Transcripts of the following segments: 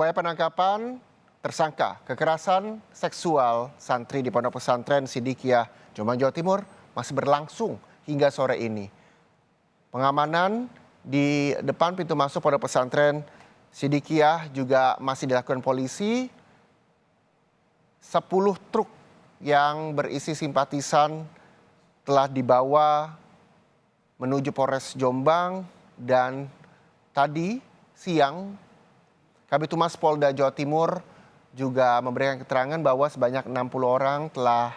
Upaya penangkapan tersangka kekerasan seksual santri di Pondok Pesantren Sidikiyah, Jombang, Jawa Timur masih berlangsung hingga sore ini. Pengamanan di depan pintu masuk Pondok Pesantren Sidikiyah juga masih dilakukan polisi. 10 truk yang berisi simpatisan telah dibawa menuju Polres Jombang dan tadi siang Kabid Humas Polda Jawa Timur juga memberikan keterangan bahwa sebanyak 60 orang telah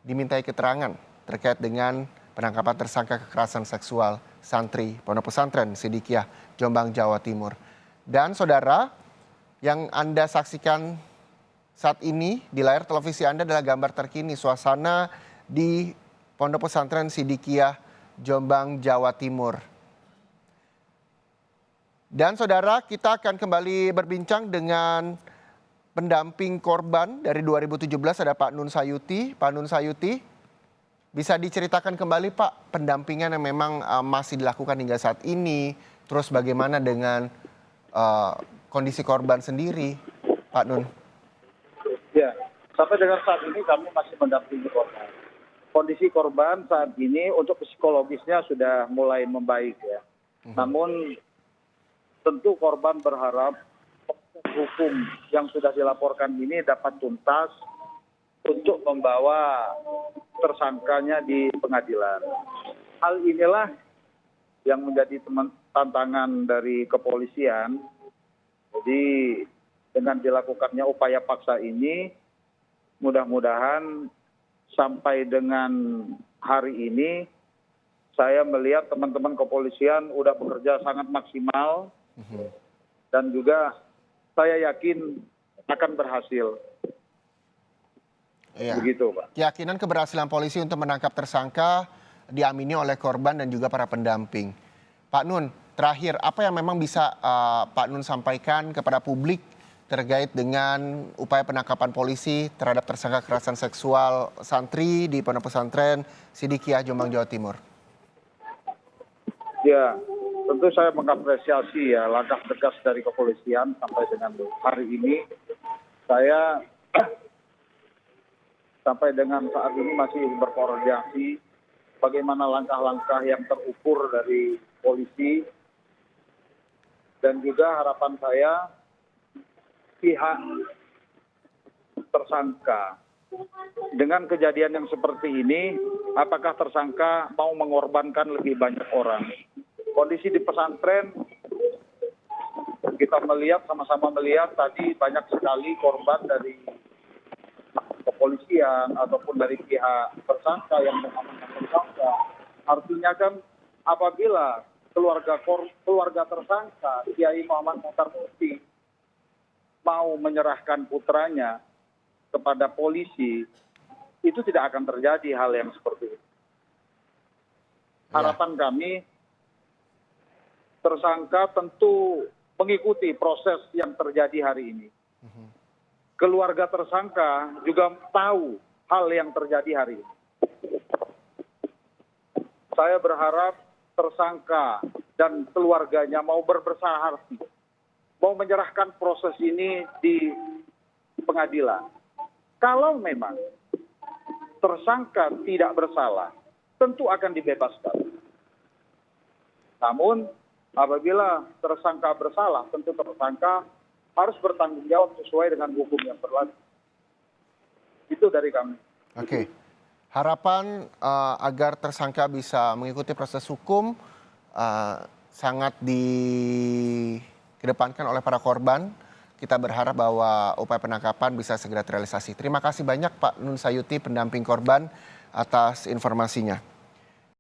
dimintai keterangan terkait dengan penangkapan tersangka kekerasan seksual santri Pondok Pesantren Sidikiyah, Jombang, Jawa Timur. Dan saudara, yang Anda saksikan saat ini di layar televisi Anda adalah gambar terkini suasana di Pondok Pesantren Sidikiyah, Jombang, Jawa Timur. Dan saudara, kita akan kembali berbincang dengan pendamping korban dari 2017, ada Pak Nun Sayuti. Pak Nun Sayuti, bisa diceritakan kembali Pak pendampingan yang memang masih dilakukan hingga saat ini, terus bagaimana dengan kondisi korban sendiri, Pak Nun? Ya, sampai dengan saat ini kami masih mendampingi korban. Kondisi korban saat ini untuk psikologisnya sudah mulai membaik ya. Namun tentu korban berharap hukum yang sudah dilaporkan ini dapat tuntas untuk membawa tersangkanya di pengadilan. Hal inilah yang menjadi tantangan dari kepolisian. Jadi dengan dilakukannya upaya paksa ini, mudah-mudahan sampai dengan hari ini, saya melihat teman-teman kepolisian sudah bekerja sangat maksimal. Dan juga saya yakin akan berhasil. Iya. Begitu, Pak. Keyakinan keberhasilan polisi untuk menangkap tersangka diamini oleh korban dan juga para pendamping. Pak Nun, terakhir apa yang memang bisa Pak Nun sampaikan kepada publik terkait dengan upaya penangkapan polisi terhadap tersangka kekerasan seksual santri di Pondok Pesantren Sidikiyah, Jombang, Jawa Timur? Ya, tentu saya mengapresiasi ya langkah tegas dari kepolisian sampai dengan hari ini. Saya sampai dengan saat ini masih berkoordinasi bagaimana langkah-langkah yang terukur dari polisi. Dan juga harapan saya pihak tersangka dengan kejadian yang seperti ini, apakah tersangka mau mengorbankan lebih banyak orang? Kondisi di pesantren, kita melihat, sama-sama melihat tadi banyak sekali korban dari kepolisian ataupun dari pihak tersangka yang mengamankan tersangka. Artinya kan apabila keluarga tersangka, Kiai Muhammad Muhtar Mufti, mau menyerahkan putranya kepada polisi, itu tidak akan terjadi hal yang seperti itu. Harapan kami, tersangka tentu mengikuti proses yang terjadi hari ini. Keluarga tersangka juga tahu hal yang terjadi hari ini. Saya berharap tersangka dan keluarganya mau berbesar hati, mau menyerahkan proses ini di pengadilan. Kalau memang tersangka tidak bersalah, tentu akan dibebaskan. Namun apabila tersangka bersalah, tentu tersangka harus bertanggung jawab sesuai dengan hukum yang berlaku. Itu dari kami. Oke. Harapan agar tersangka bisa mengikuti proses hukum sangat dikedepankan oleh para korban. Kita berharap bahwa upaya penangkapan bisa segera terrealisasi. Terima kasih banyak Pak Nun Sayuti, pendamping korban, atas informasinya.